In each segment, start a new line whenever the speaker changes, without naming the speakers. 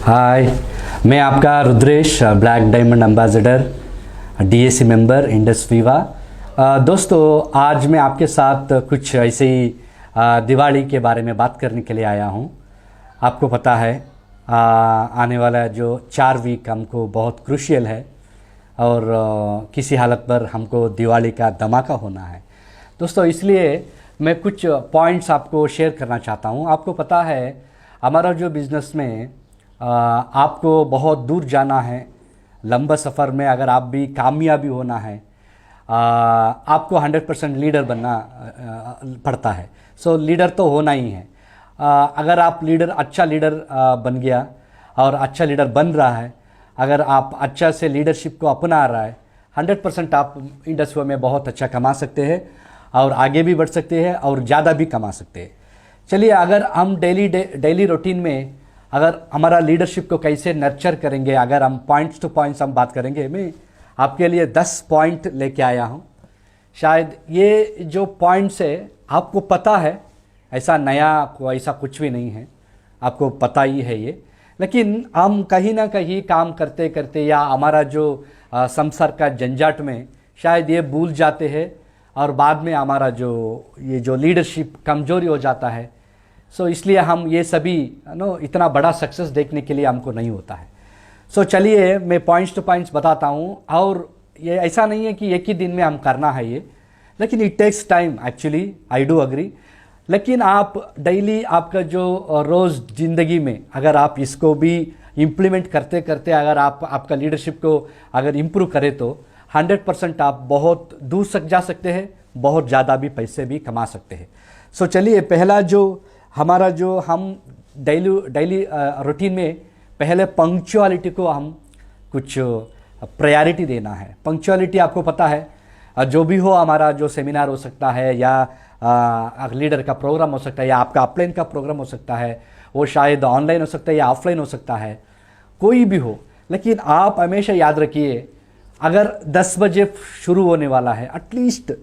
हाय, मैं आपका Rudresh, black diamond ambassador, DAC member, Indus Viva. दोस्तों, आज मैं आपके साथ कुछ ऐसे ही दिवाली के बारे में बात करने के लिए आया हूँ। आपको पता है आने वाला जो 4 वीक हमको बहुत क्रूशियल है और किसी हालत पर हमको दिवाली का धमाका होना है। दोस्तों, इसलिए मैं कुछ पॉइंट्स आपको शेयर करना चाहता हूँ। आपको पता है हमारा जो बिज़नेस में आपको बहुत दूर जाना है, लंबा सफ़र में अगर आप भी कामयाबी होना है, आपको 100% लीडर बनना पड़ता है। सो लीडर तो होना ही है। अगर आप अच्छा लीडर बन गया और अच्छा लीडर बन रहा है, अगर आप अच्छा से लीडरशिप को अपना रहा है, 100% आप इंडस्ट्री में बहुत अच्छा कमा सकते हैं और आगे भी बढ़ सकते हैं और ज़्यादा भी कमा सकते हैं। चलिए, अगर हम डेली रूटीन में अगर हमारा लीडरशिप को कैसे नर्चर करेंगे, अगर हम पॉइंट्स टू पॉइंट्स हम बात करेंगे, मैं आपके लिए 10 पॉइंट लेके आया हूँ। शायद ये जो पॉइंट्स है आपको पता है, ऐसा नया ऐसा कुछ भी नहीं है, आपको पता ही है ये। लेकिन हम कहीं ना कहीं काम करते करते या हमारा जो संसार का झंझट में शायद ये भूल जाते हैं और बाद में हमारा जो लीडरशिप कमजोरी हो जाता है। सो इसलिए हम ये सभी इतना बड़ा सक्सेस देखने के लिए हमको नहीं होता है। सो चलिए, मैं पॉइंट्स टू पॉइंट्स बताता हूँ। और ये ऐसा नहीं है कि एक ही दिन में हम करना है ये, लेकिन it takes time actually, I do agree. लेकिन आप डेली आपका जो रोज़ ज़िंदगी में अगर आप इसको भी इम्प्लीमेंट करते करते अगर आप आपका लीडरशिप को अगर इम्प्रूव करें तो 100% आप बहुत दूर तक जा सकते हैं, बहुत ज़्यादा भी पैसे भी कमा सकते हैं। सो चलिए, पहला जो हमारा जो हम डेली रूटीन में पहले पंक्चुअलिटी को हम कुछ प्रायोरिटी देना है। पंक्चुअलिटी आपको पता है, जो भी हो, हमारा जो सेमिनार हो सकता है या लीडर का प्रोग्राम हो सकता है या आपका अपलाइन का प्रोग्राम हो सकता है, वो शायद ऑनलाइन हो सकता है या ऑफलाइन हो सकता है, कोई भी हो। लेकिन आप हमेशा याद रखिए, अगर 10 बजे शुरू होने वाला है, एटलीस्ट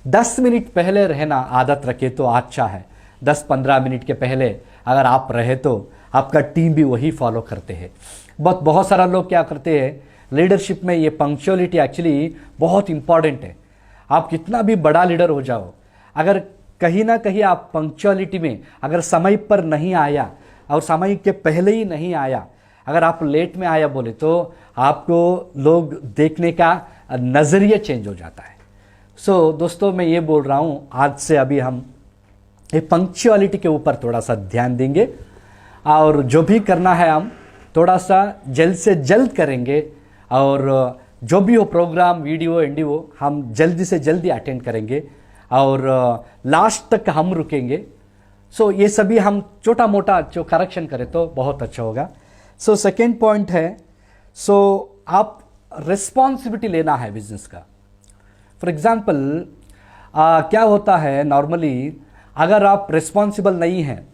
10 मिनट पहले रहना आदत रखे तो अच्छा है। 10-15 मिनट के पहले अगर आप रहे तो आपका टीम भी वही फॉलो करते हैं। बहुत सारा लोग क्या करते हैं, लीडरशिप में ये पंक्चुअलिटी एक्चुअली बहुत इंपॉर्टेंट है। आप कितना भी बड़ा लीडर हो जाओ, अगर कहीं ना कहीं आप पंक्चुअलिटी में अगर समय पर नहीं आया और समय के पहले ही नहीं आया, अगर आप लेट में आया बोले तो आपको लोग देखने का नज़रिया चेंज हो जाता है। सो दोस्तों, मैं ये बोल रहा हूँ, आज से अभी हम ये पंक्चुअलिटी के ऊपर थोड़ा सा ध्यान देंगे और जो भी करना है हम थोड़ा सा जल्द से जल्द करेंगे और जो भी हो प्रोग्राम, वीडियो, एनडीओ, हम जल्दी से जल्दी अटेंड करेंगे और लास्ट तक हम रुकेंगे। सो ये सभी हम छोटा मोटा जो करेक्शन करें तो बहुत अच्छा होगा। सो सेकेंड पॉइंट है, सो आप रिस्पॉन्सिबिलिटी लेना है बिजनेस का। फॉर एग्जाम्पल, क्या होता है नॉर्मली, अगर आप रिस्पॉन्सिबल नहीं हैं,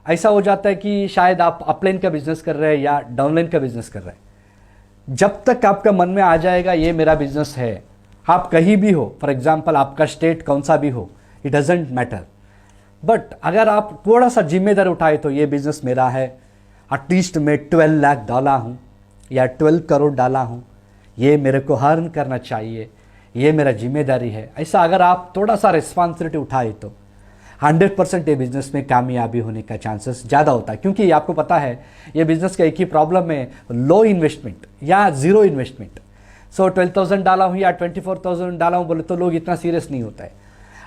ऐसा हो जाता है कि शायद आप अपलाइन का बिजनेस कर रहे हैं या डाउनलाइन का बिजनेस कर रहे हैं। जब तक आपका मन में आ जाएगा ये मेरा बिजनेस है, आप कहीं भी हो, फॉर एग्जांपल आपका स्टेट कौन सा भी हो, इट डजेंट मैटर, बट अगर आप थोड़ा सा जिम्मेदारी उठाए तो ये बिजनेस मेरा है, एटलीस्ट मैं 12 लाख डाला हूँ या 12 करोड़ डाला हूँ, ये मेरे को अर्न करना चाहिए, ये मेरा जिम्मेदारी है। ऐसा अगर आप थोड़ा सा रिस्पॉन्सिबिलिटी उठाए तो 100% ये बिजनेस में कामयाबी होने का चांसेस ज़्यादा होता है। क्योंकि आपको पता है ये बिजनेस का एक ही प्रॉब्लम है, लो इन्वेस्टमेंट या ज़ीरो इन्वेस्टमेंट। सो 12,000 डाला हूँ या 24,000 डाला हूँ बोले तो लोग इतना सीरियस नहीं होता है।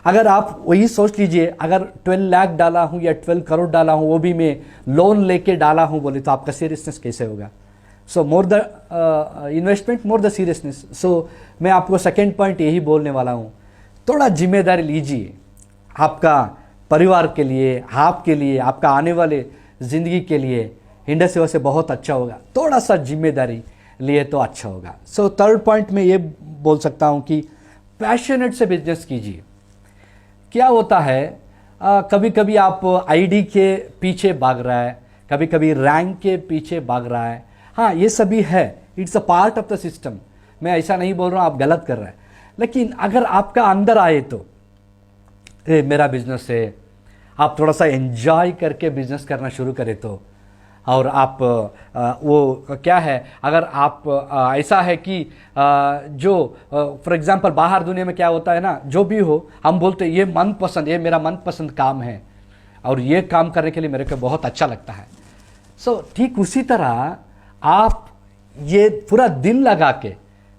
अगर आप वही सोच लीजिए, अगर 12 लाख डाला हूँ या 12 करोड़ डाला हूँ, वो भी मैं लोन लेके डाला हूँ बोले तो आपका सीरियसनेस कैसे होगा। So more the investment more the seriousness. So मैं आपको सेकेंड पॉइंट यही बोलने वाला हूँ, थोड़ा जिम्मेदारी लीजिए आपका परिवार के लिए, आपके लिए, आपका आने वाले ज़िंदगी के लिए। इंडस्ट्री से बहुत अच्छा होगा, थोड़ा सा जिम्मेदारी लिए तो अच्छा होगा। सो थर्ड पॉइंट में ये बोल सकता हूँ कि पैशनेट से बिजनेस कीजिए। क्या होता है, कभी कभी आप आईडी के पीछे भाग रहा है, कभी कभी रैंक के पीछे भाग रहा है। हाँ, ये सभी है, it's a part of the system. मैं ऐसा नहीं बोल रहा हूँ आप गलत कर रहे हैं, लेकिन अगर आपका अंदर आए तो मेरा बिजनेस है, आप थोड़ा सा एंजॉय करके बिजनेस करना शुरू करें तो और आप वो क्या है, अगर आप ऐसा है कि जो फॉर एग्जांपल बाहर दुनिया में क्या होता है ना, जो भी हो हम बोलते हैं ये मनपसंद, ये मेरा मनपसंद काम है और ये काम करने के लिए मेरे को बहुत अच्छा लगता है। सो ठीक उसी तरह आप ये पूरा दिल लगा के,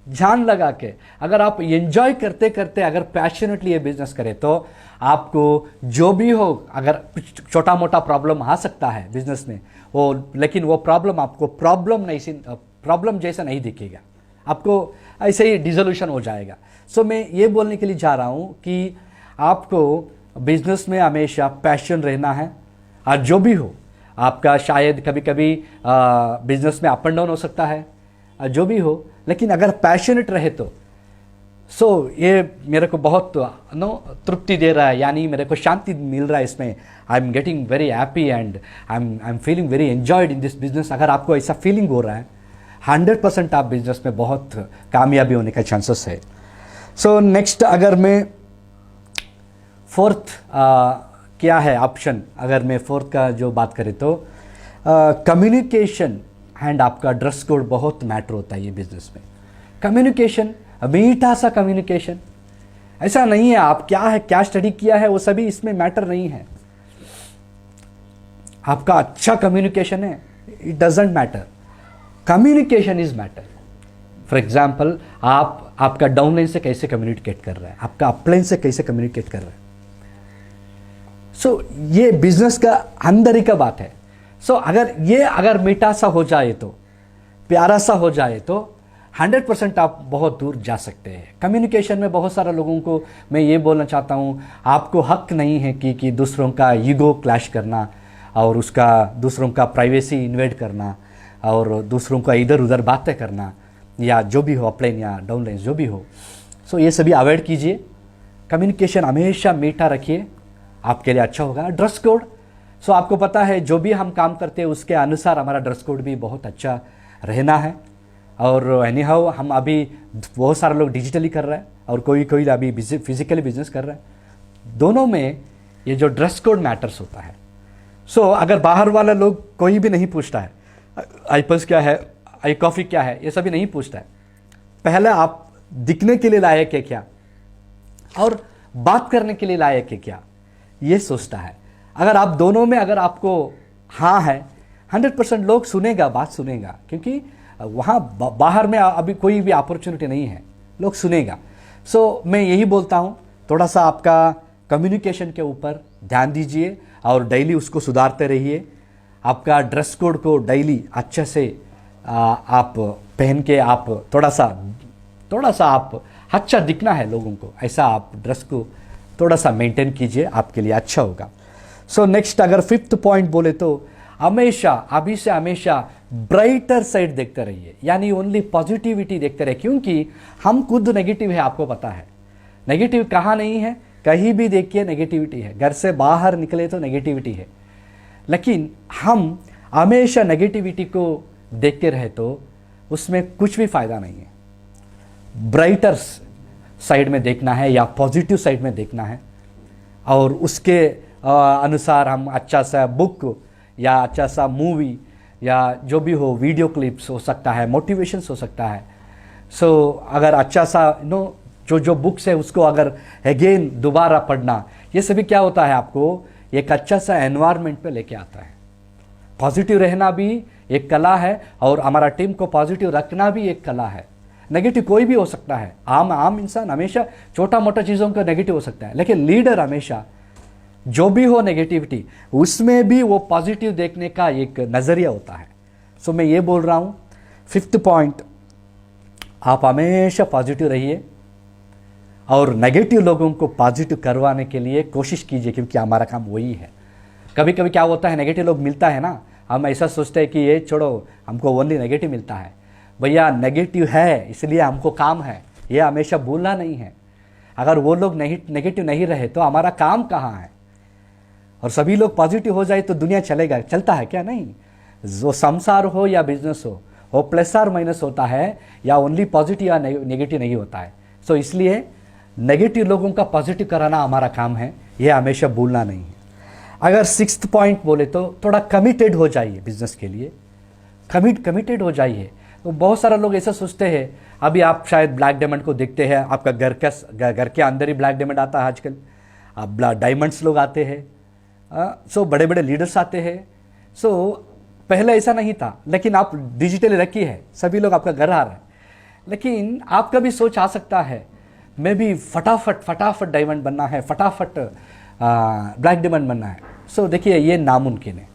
जान लगा के, अगर आप एंजॉय करते करते अगर पैशनेटली ये बिजनेस करें तो आपको जो भी हो, अगर कुछ छोटा मोटा प्रॉब्लम आ सकता है बिजनेस में वो, लेकिन वो प्रॉब्लम आपको प्रॉब्लम जैसा नहीं दिखेगा, आपको ऐसे ही डिसोल्यूशन हो जाएगा। सो मैं ये बोलने के लिए जा रहा हूँ कि आपको बिजनेस में हमेशा पैशन रहना है। और जो भी हो आपका, शायद कभी कभी बिजनेस में अप एंड डाउन हो सकता है, जो भी हो, लेकिन अगर पैशनेट रहे तो ये मेरे को बहुत तृप्ति दे रहा है, यानी मेरे को शांति मिल रहा है इसमें। I am getting very happy and I am feeling very enjoyed in this business. अगर आपको ऐसा फीलिंग हो रहा है 100% आप बिजनेस में बहुत कामयाबी होने का चांसेस है। सो नेक्स्ट, अगर मैं फोर्थ क्या है ऑप्शन, अगर मैं फोर्थ का जो बात करें तो कम्युनिकेशन एंड आपका ड्रेस कोड बहुत मैटर होता है ये बिजनेस में। कम्युनिकेशन, मीठा सा कम्युनिकेशन, ऐसा नहीं है आप क्या है, क्या स्टडी किया है, वो सभी इसमें मैटर नहीं है। आपका अच्छा कम्युनिकेशन है, it doesn't matter, communication is matter. For example, आपका डाउनलाइन से कैसे कम्युनिकेट कर रहा है, आपका अपलाइन से कैसे कम्युनिकेट कर रहा है। ये बिजनेस का अंदर ही का बात है। अगर मीठा सा हो जाए तो, प्यारा सा हो जाए तो 100% आप बहुत दूर जा सकते हैं। कम्युनिकेशन में बहुत सारे लोगों को मैं ये बोलना चाहता हूँ, आपको हक नहीं है कि दूसरों का ईगो क्लैश करना और उसका दूसरों का प्राइवेसी इन्वेड करना और दूसरों का इधर उधर बातें करना, या जो भी हो, अपलाइन या डाउनलाइन जो भी हो। ये सभी अवॉइड कीजिए। कम्युनिकेशन हमेशा मीठा रखिए, आपके लिए अच्छा होगा। ड्रेस कोड, आपको पता है जो भी हम काम करते हैं उसके अनुसार हमारा ड्रेस कोड भी बहुत अच्छा रहना है। और एनी हाउ हम अभी बहुत सारे लोग डिजिटली कर रहे हैं और कोई अभी फिजिकली बिजनेस कर रहे हैं। दोनों में ये जो ड्रेस कोड मैटर्स होता है। अगर बाहर वाला लोग कोई भी नहीं पूछता है आई पल्स क्या है, आई कॉफ़ी क्या है, ये सभी नहीं पूछता है। पहले आप दिखने के लिए लायक है क्या और बात करने के लिए लायक है क्या, ये सोचता है। अगर आप दोनों में अगर आपको हाँ है, 100% लोग सुनेगा, बात सुनेगा, क्योंकि वहाँ बाहर में अभी कोई भी अपॉर्चुनिटी नहीं है, लोग सुनेगा। मैं यही बोलता हूँ, थोड़ा सा आपका कम्युनिकेशन के ऊपर ध्यान दीजिए और डेली उसको सुधारते रहिए। आपका ड्रेस कोड को डेली अच्छे से आप पहन के आप थोड़ा सा आप अच्छा दिखना है लोगों को, ऐसा आप ड्रेस को थोड़ा सा मेंटेन कीजिए, आपके लिए अच्छा होगा। नेक्स्ट, अगर फिफ्थ पॉइंट बोले तो अभी से हमेशा ब्राइटर साइड देखते रहिए, यानी ओनली पॉजिटिविटी देखते रहिए, क्योंकि हम खुद नेगेटिव है, आपको पता है। नेगेटिव कहाँ नहीं है, कहीं भी देखिए नेगेटिविटी है, घर से बाहर निकले तो नेगेटिविटी है। लेकिन हम हमेशा नेगेटिविटी को देखते रहे तो उसमें कुछ भी फायदा नहीं है। ब्राइटर साइड में देखना है या पॉजिटिव साइड में देखना है, और उसके अनुसार हम अच्छा सा बुक या अच्छा सा मूवी या जो भी हो, वीडियो क्लिप्स हो सकता है, मोटिवेशंस हो सकता है। अगर अच्छा सा जो बुक्स है उसको अगर अगेन दोबारा पढ़ना, ये सभी क्या होता है, आपको एक अच्छा सा एनवायरनमेंट पे लेके आता है। पॉजिटिव रहना भी एक कला है और हमारा टीम को पॉजिटिव रखना भी एक कला है। नेगेटिव कोई भी हो सकता है, आम इंसान हमेशा छोटा मोटा चीज़ों का नेगेटिव हो सकता है, लेकिन लीडर हमेशा जो भी हो नेगेटिविटी, उसमें भी वो पॉजिटिव देखने का एक नज़रिया होता है। मैं ये बोल रहा हूँ, फिफ्थ पॉइंट, आप हमेशा पॉजिटिव रहिए और नेगेटिव लोगों को पॉजिटिव करवाने के लिए कोशिश कीजिए, क्योंकि हमारा काम वही है। कभी कभी क्या होता है, नेगेटिव लोग मिलता है ना, हम ऐसा सोचते हैं कि ये छोड़ो, हमको ओनली नेगेटिव मिलता है। भैया नेगेटिव है इसलिए हमको काम है, ये हमेशा भूलना नहीं है। अगर वो लोग नेगेटिव नहीं रहे तो हमारा काम कहाँ है। और सभी लोग पॉजिटिव हो जाए तो दुनिया चलता है क्या? नहीं। जो संसार हो या बिजनेस हो, वो प्लस और माइनस होता है, या ओनली पॉजिटिव या नेगेटिव नहीं होता है। इसलिए नेगेटिव लोगों का पॉजिटिव कराना हमारा काम है, ये हमेशा भूलना नहीं है। अगर सिक्स्थ पॉइंट बोले तो थोड़ा कमिटेड हो जाइए बिजनेस के लिए, कमिटेड हो जाइए। तो बहुत सारे लोग ऐसा सोचते हैं, अभी आप शायद ब्लैक डायमंड को देखते हैं, आपका घर के अंदर ही ब्लैक डायमंड आता है आजकल, अब डायमंड्स लोग आते हैं, सो बड़े बड़े लीडर्स आते हैं। सो पहले ऐसा नहीं था, लेकिन आप डिजिटली रखी है, सभी लोग आपका घर आ रहे हैं। लेकिन आपका भी सोच आ सकता है, मैं भी फटाफट डायमंड बनना है, फटाफट ब्लैक डायमंड बनना है। सो देखिए, ये नामुमकिन है।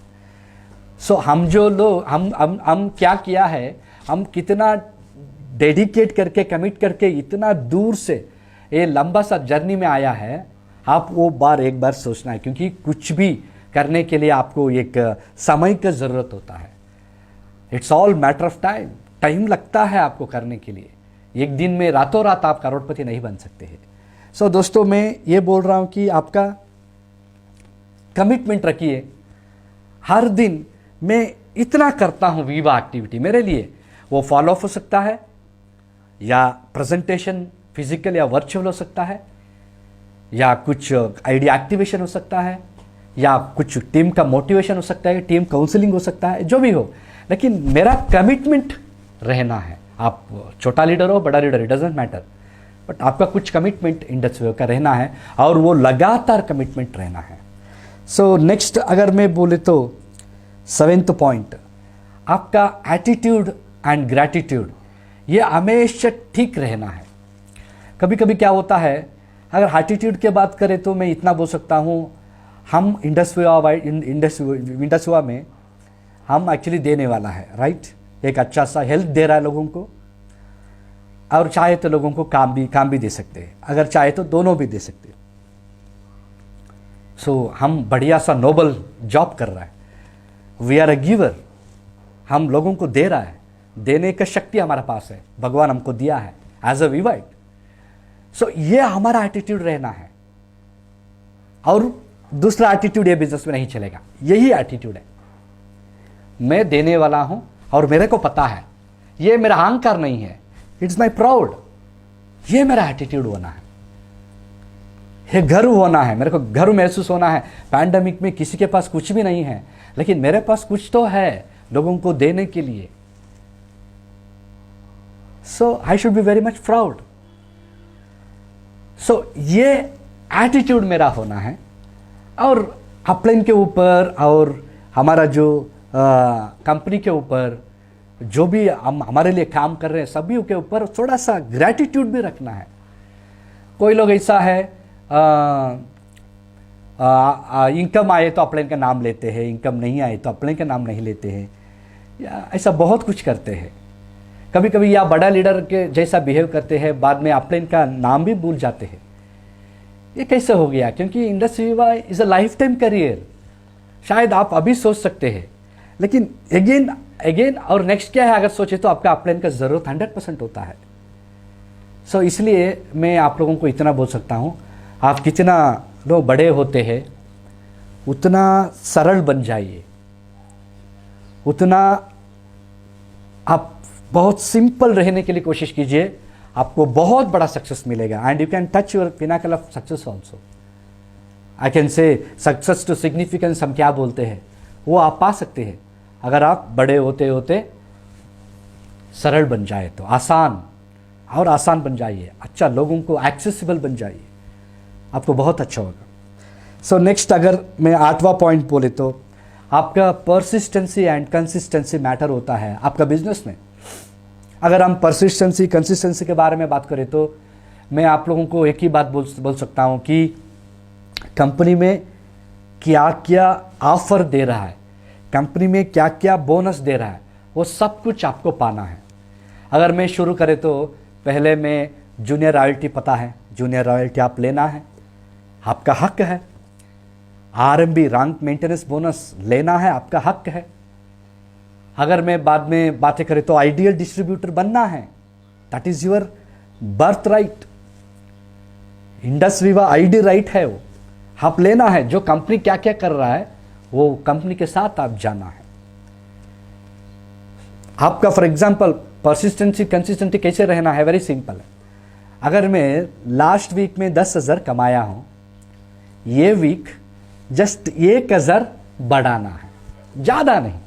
सो हम जो लोग हम क्या किया है, हम कितना डेडिकेट करके, कमिट करके इतना दूर से ये लंबा सा जर्नी में आया है, आप वो एक बार सोचना है। क्योंकि कुछ भी करने के लिए आपको एक समय की ज़रूरत होता है। It's all matter of time लगता है आपको करने के लिए। एक दिन में रातों रात आप करोड़पति नहीं बन सकते हैं। सो दोस्तों, मैं ये बोल रहा हूँ कि आपका कमिटमेंट रखिए। हर दिन मैं इतना करता हूँ वीवा एक्टिविटी, मेरे लिए वो फॉलो अप हो सकता है, या प्रेजेंटेशन फिजिकल या वर्चुअल हो सकता है, या कुछ आइडिया एक्टिवेशन हो सकता है, या कुछ टीम का मोटिवेशन हो सकता है, टीम काउंसलिंग हो सकता है, जो भी हो। लेकिन मेरा कमिटमेंट रहना है। आप छोटा लीडर हो, बड़ा leader, it doesn't matter, but आपका कुछ कमिटमेंट इंडस्ट्री का रहना है, और वो लगातार कमिटमेंट रहना है। सो नेक्स्ट अगर मैं बोले तो 7th पॉइंट, आपका एटीट्यूड एंड ग्रैटिट्यूड, ये हमेशा ठीक रहना है। कभी कभी क्या होता है, अगर एटीट्यूड की बात करें तो मैं इतना बोल सकता हूँ, हम इंडस्ट्री में हम एक्चुअली देने वाला है, राइट। एक अच्छा सा हेल्थ दे रहा है लोगों को, और चाहे तो लोगों को काम भी दे सकते हैं, अगर चाहे तो दोनों भी दे सकते हैं। सो हम बढ़िया सा नोबल जॉब कर रहा है, वी आर अ गिवर, हम लोगों को दे रहा है, देने का शक्ति हमारे पास है, भगवान हमको दिया है एज अ वीवाइट। सो ये हमारा एटीट्यूड रहना है। और दूसरा एटीट्यूड ये बिजनेस में नहीं चलेगा, यही एटीट्यूड है, मैं देने वाला हूं और मेरे को पता है, ये मेरा अहंकार नहीं है, इट्स माई प्राउड, ये मेरा एटीट्यूड होना है, ये गर्व होना है, मेरे को गर्व महसूस होना है। पैंडेमिक में किसी के पास कुछ भी नहीं है, लेकिन मेरे पास कुछ तो है लोगों को देने के लिए। So I should be very much proud. So ये एटीट्यूड मेरा होना है। और अपलाइन के ऊपर और हमारा जो कंपनी के ऊपर जो भी हम हमारे लिए काम कर रहे हैं, सभी के ऊपर थोड़ा सा ग्रैटिट्यूड भी रखना है। कोई लोग ऐसा है, इनकम आए तो अपलाइन का नाम लेते हैं, इनकम नहीं आए तो अपलाइन का नाम नहीं लेते हैं, या ऐसा बहुत कुछ करते हैं। कभी कभी या बड़ा लीडर के जैसा बिहेव करते हैं, बाद में अपलाइन का नाम भी भूल जाते हैं। ये कैसे हो गया? क्योंकि industry Viva is a life time career. शायद आप अभी सोच सकते हैं, लेकिन अगेन और नेक्स्ट क्या है, अगर सोचे तो आपका अपलाइन का ज़रूरत 100% होता है। सो इसलिए मैं आप लोगों को इतना बोल सकता हूँ, आप कितना लोग बड़े होते हैं उतना सरल बन जाइए, उतना आप बहुत सिंपल रहने के लिए कोशिश कीजिए, आपको बहुत बड़ा सक्सेस मिलेगा। And you can touch your pinnacle of success also. I can say success to significance हम क्या बोलते हैं, वो आप पा सकते हैं अगर आप बड़े होते होते सरल बन जाए तो। आसान और आसान बन जाइए, अच्छा लोगों को एक्सेसिबल बन जाइए, आपको बहुत अच्छा होगा। सो नेक्स्ट अगर मैं 8वां पॉइंट बोले तो आपका परसिस्टेंसी एंड कंसिस्टेंसी मैटर होता है आपका बिजनेस में। अगर हम परसिस्टेंसी कंसिस्टेंसी के बारे में बात करें तो मैं आप लोगों को एक ही बात बोल सकता हूँ कि कंपनी में क्या क्या ऑफर दे रहा है, कंपनी में क्या क्या बोनस दे रहा है, वो सब कुछ आपको पाना है। अगर मैं शुरू करें तो पहले में जूनियर रॉयल्टी पता है, जूनियर रॉयल्टी आप लेना है, आपका हक है। आरएमबी रैंक मेंटेनेंस बोनस लेना है, आपका हक है। अगर मैं बाद में बातें करें तो आइडियल डिस्ट्रीब्यूटर बनना है, that is your birth right. Industry Viva ID right है, वो आप लेना है। जो कंपनी क्या क्या कर रहा है वो कंपनी के साथ आप जाना है। आपका फॉर एग्जांपल परसिस्टेंसी कंसिस्टेंसी कैसे रहना है, वेरी सिंपल है। अगर मैं लास्ट वीक में 10,000 कमाया हूं, ये वीक जस्ट 1,000 बढ़ाना है, ज़्यादा नहीं।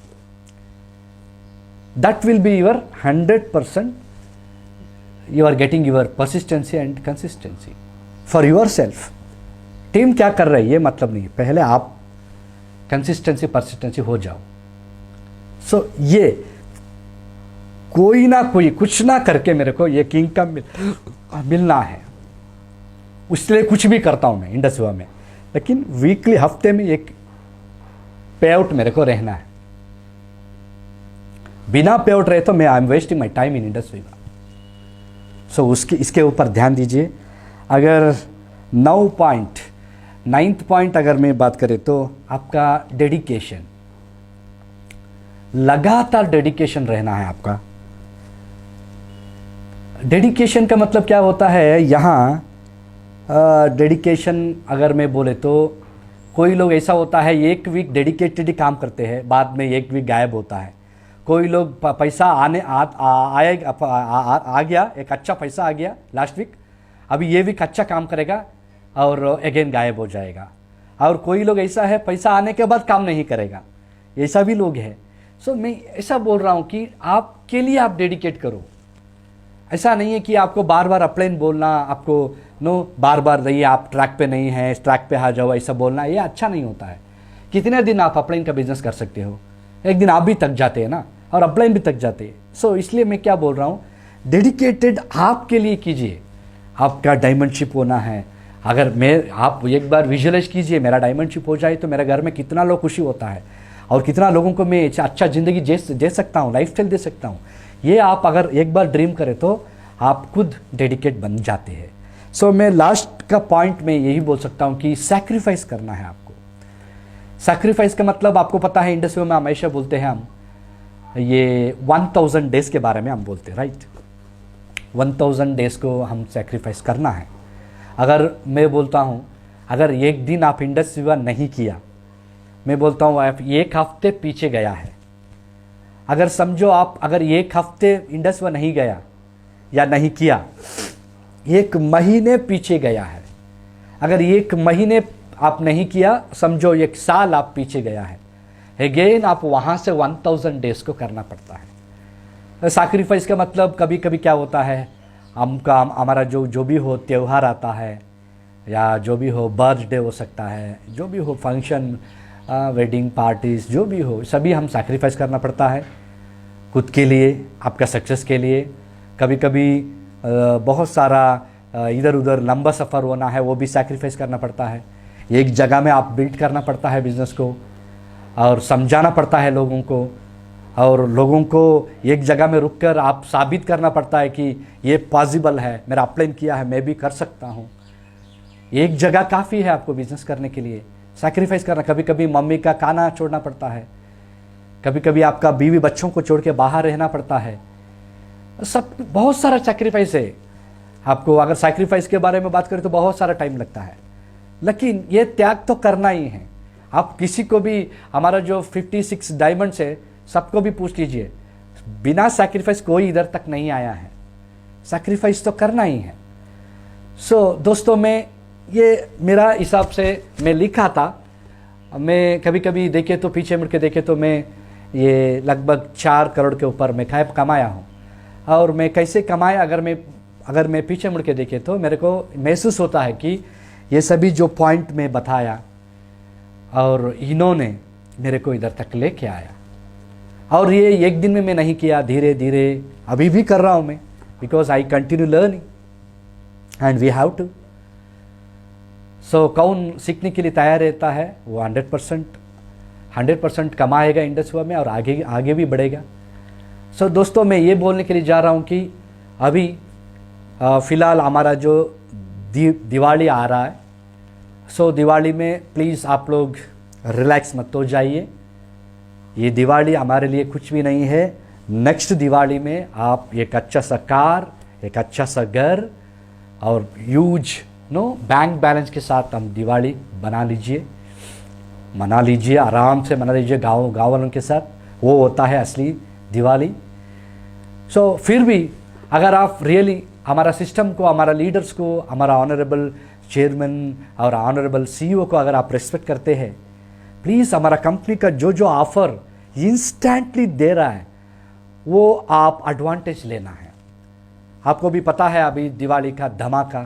That will be your 100%, you are getting your persistency and consistency for your self. Team क्या कर रही है ये मतलब नहीं, पहले आप कंसिस्टेंसी परसिस्टेंसी हो जाओ। सो ये कोई ना कोई कुछ ना करके मेरे को ये किंग का मिलना है, इसलिए कुछ भी करता हूं मैं इंडस्ट्री में, लेकिन वीकली हफ्ते में एक पे आउट मेरे को रहना है। बिना पे आउट रहे तो मैं I am wasting my time in industry. So उसके इसके ऊपर ध्यान दीजिए। अगर 9th पॉइंट अगर मैं बात करें तो आपका डेडिकेशन, लगातार डेडिकेशन रहना है आपका। डेडिकेशन का मतलब क्या होता है यहाँ, डेडिकेशन अगर मैं बोले तो कोई लोग ऐसा होता है 1 वीक डेडिकेटेड काम करते हैं, बाद में 1 वीक गायब होता है। कोई लोग पैसा आ गया, एक अच्छा पैसा आ गया लास्ट वीक, अभी ये वीक अच्छा काम करेगा और अगेन गायब हो जाएगा। और कोई लोग ऐसा है पैसा आने के बाद काम नहीं करेगा, ऐसा भी लोग है। सो मैं ऐसा बोल रहा हूँ कि आपके लिए आप डेडिकेट करो। ऐसा नहीं है कि आपको बार बार अपलाइन बोलना, आपको बार बार रहिए आप ट्रैक पे नहीं है, ट्रैक पे आ जाओ, ऐसा बोलना ये अच्छा नहीं होता है। कितने दिन आप अपलाइन का बिजनेस कर सकते हो, एक दिन आप भी थक जाते हैं ना, और अपलाइन भी थक जाते हैं। सो इसलिए मैं क्या बोल रहा हूँ, डेडिकेटेड आपके लिए कीजिए। आपका डायमंडशिप होना है, अगर आप एक बार विजुअलाइज कीजिए मेरा डायमंडशिप हो जाए तो मेरे घर में कितना लोग खुशी होता है और कितना लोगों को मैं अच्छा ज़िंदगी दे सकता हूँ, लाइफस्टाइल दे सकता हूँ। ये आप अगर एक बार ड्रीम करें तो आप खुद डेडिकेट बन जाते हैं। सो मैं लास्ट का पॉइंट में यही बोल सकता हूँ कि सैक्रिफाइस करना है आपको। सैक्रिफाइस का मतलब आपको पता है, इंडस्ट्री में हमेशा बोलते हैं हम ये 1000 डेज के बारे में हम बोलते हैं, राइट। 1000 डेज को हम सैक्रिफाइस करना है। अगर मैं बोलता हूँ अगर एक दिन आप इंडस्ट्री नहीं किया, मैं बोलता हूँ आप 1 हफ्ते पीछे गया है। अगर समझो आप अगर 1 हफ्ते इंडस्ट्री नहीं गया या नहीं किया, 1 महीने पीछे गया है। अगर 1 महीने आप नहीं किया, समझो 1 साल आप पीछे गया है। अगेन आप वहाँ से 1000 डेज को करना पड़ता है। सैक्रिफाइस का मतलब कभी कभी क्या होता है, हमारा जो भी हो त्यौहार आता है या जो भी हो, बर्थडे हो सकता है, जो भी हो फंक्शन, वेडिंग पार्टीज जो भी हो, सभी हम सैक्रिफाइस करना पड़ता है खुद के लिए, आपका सक्सेस के लिए। कभी कभी बहुत सारा इधर उधर लंबा सफ़र होना है, वो भी सैक्रिफाइस करना पड़ता है। एक जगह में आप बिल्ड करना पड़ता है बिज़नेस को और समझाना पड़ता है लोगों को, और लोगों को एक जगह में रुककर आप साबित करना पड़ता है कि ये पॉसिबल है, मेरा अपलाइन किया है, मैं भी कर सकता हूँ। एक जगह काफ़ी है आपको बिजनेस करने के लिए। सैक्रिफाइस करना, कभी कभी मम्मी का खाना छोड़ना पड़ता है, कभी कभी आपका बीवी बच्चों को छोड़ के बाहर रहना पड़ता है। सब बहुत सारा सैक्रिफाइस है आपको। अगर सैक्रिफाइस के बारे में बात करें तो बहुत सारा टाइम लगता है, लेकिन ये त्याग तो करना ही है। आप किसी को भी, हमारा जो 56 डायमंड्स है सबको भी पूछ लीजिए, बिना सैक्रिफाइस कोई इधर तक नहीं आया है। सैक्रिफाइस तो करना ही है। सो दोस्तों, मैं ये मेरा हिसाब से मैं लिखा था, मैं कभी कभी देखे तो पीछे मुड़ के देखे तो मैं ये लगभग 4 करोड़ के ऊपर मैं कमाया हूँ। और मैं कैसे कमाया, अगर मैं पीछे मुड़ के देखे तो मेरे को महसूस होता है कि ये सभी जो पॉइंट में बताया और इन्होंने मेरे को इधर तक लेके आया। और ये एक दिन में मैं नहीं किया, धीरे धीरे अभी भी कर रहा हूँ मैं, because I continue learning and we have to. So कौन सीखने के लिए तैयार रहता है वो 100% कमाएगा इंडस्ट्री में और आगे भी बढ़ेगा। सो दोस्तों, मैं ये बोलने के लिए जा रहा हूँ कि अभी फ़िलहाल हमारा जो दिवाली आ रहा है, सो दिवाली में प्लीज़ आप लोग रिलैक्स मत हो जाइए। ये दिवाली हमारे लिए कुछ भी नहीं है। नेक्स्ट दिवाली में आप एक अच्छा सा कार, एक अच्छा सा घर और ह्यूज बैंक बैलेंस के साथ हम दिवाली मना लीजिए, आराम से मना लीजिए गाँव वालों के साथ। वो होता है असली दिवाली। सो फिर भी अगर आप रियली हमारा सिस्टम को, हमारा लीडर्स को, हमारा ऑनरेबल चेयरमैन और ऑनरेबल सीईओ को अगर आप रेस्पेक्ट करते हैं, प्लीज़ हमारा कंपनी का जो जो ऑफर इंस्टेंटली दे रहा है वो आप एडवांटेज लेना है। आपको भी पता है अभी दिवाली का धमाका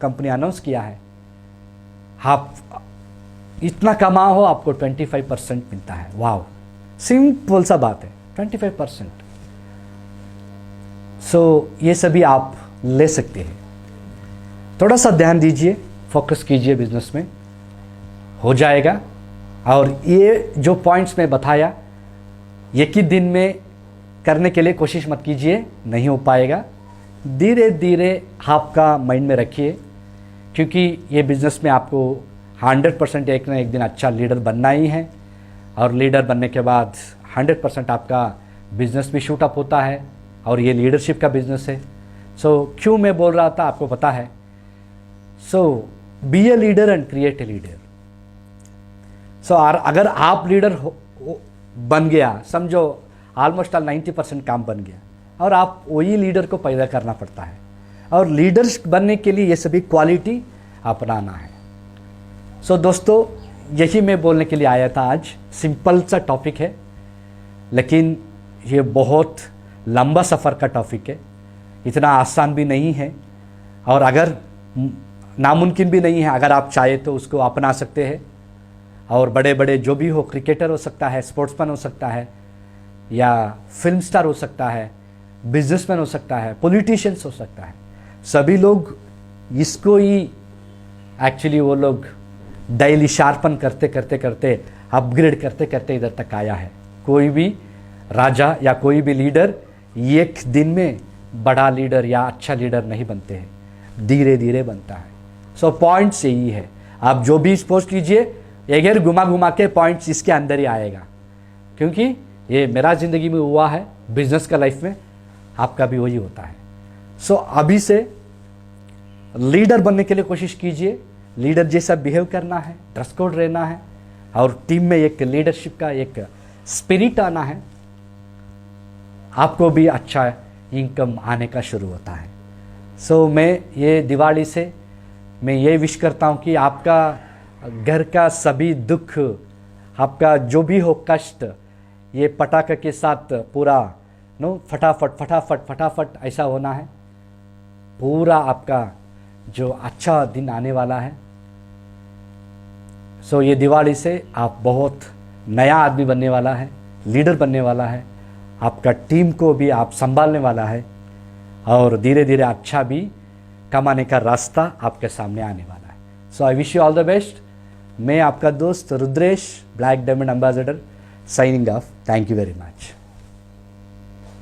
कंपनी अनाउंस किया है, आप इतना कमाओ आपको 25% मिलता है। वाह, सिंपल सा बात है, 25%। सो ये सभी आप ले सकते हैं। थोड़ा सा ध्यान दीजिए, फोकस कीजिए, बिजनेस में हो जाएगा। और ये जो पॉइंट्स मैं बताया एक ही दिन में करने के लिए कोशिश मत कीजिए, नहीं हो पाएगा। धीरे धीरे आपका माइंड में रखिए, क्योंकि ये बिज़नेस में आपको 100% एक ना एक दिन अच्छा लीडर बनना ही है। और लीडर बनने के बाद 100% आपका बिज़नेस भी शूट अप होता है, और ये लीडरशिप का बिज़नेस है। सो क्यों मैं बोल रहा था आपको पता है। So be a leader and create a leader. So अगर आप लीडर बन गया, समझो ऑलमोस्ट 90% काम बन गया, और आप वही लीडर को पैदा करना पड़ता है। और लीडर्स बनने के लिए ये सभी क्वालिटी अपनाना है। सो दोस्तों, यही मैं बोलने के लिए आया था आज। सिंपल सा टॉपिक है, लेकिन ये बहुत लंबा सफ़र का टॉपिक है, इतना आसान भी नहीं है, और अगर नामुमकिन भी नहीं है। अगर आप चाहे तो उसको अपना सकते हैं। और बड़े बड़े जो भी हो, क्रिकेटर हो सकता है, स्पोर्ट्समैन हो सकता है, या फिल्म स्टार हो सकता है, बिजनेसमैन हो सकता है, पॉलिटिशियंस हो सकता है, सभी लोग इसको ही एक्चुअली वो लोग डेली शार्पन करते करते करते, अपग्रेड करते करते इधर तक आया है। कोई भी राजा या कोई भी लीडर एक दिन में बड़ा लीडर या अच्छा लीडर नहीं बनते हैं, धीरे धीरे बनता है। सो पॉइंट्स यही है, आप जो भी पोस्ट कीजिए एक घुमा घुमा के पॉइंट्स इसके अंदर ही आएगा, क्योंकि ये मेरा ज़िंदगी में हुआ है, बिजनेस का लाइफ में आपका भी वही होता है। सो अभी से लीडर बनने के लिए कोशिश कीजिए, लीडर जैसा बिहेव करना है, ड्रेस कोड रहना है, और टीम में एक लीडरशिप का एक स्पिरिट आना है, आपको भी अच्छा इनकम आने का शुरू होता है। सो मैं ये दिवाली से मैं ये विश करता हूँ कि आपका घर का सभी दुख, आपका जो भी हो कष्ट, ये पटाखे के साथ पूरा फटाफट फटाफट फटाफट ऐसा होना है। पूरा आपका जो अच्छा दिन आने वाला है। सो ये दिवाली से आप बहुत नया आदमी बनने वाला है, लीडर बनने वाला है, आपका टीम को भी आप संभालने वाला है, और धीरे धीरे अच्छा भी कमाने का रास्ता आपके सामने आने वाला है। So I wish you all the best. मैं आपका दोस्त Rudresh, black diamond ambassador, signing off. Thank you very much.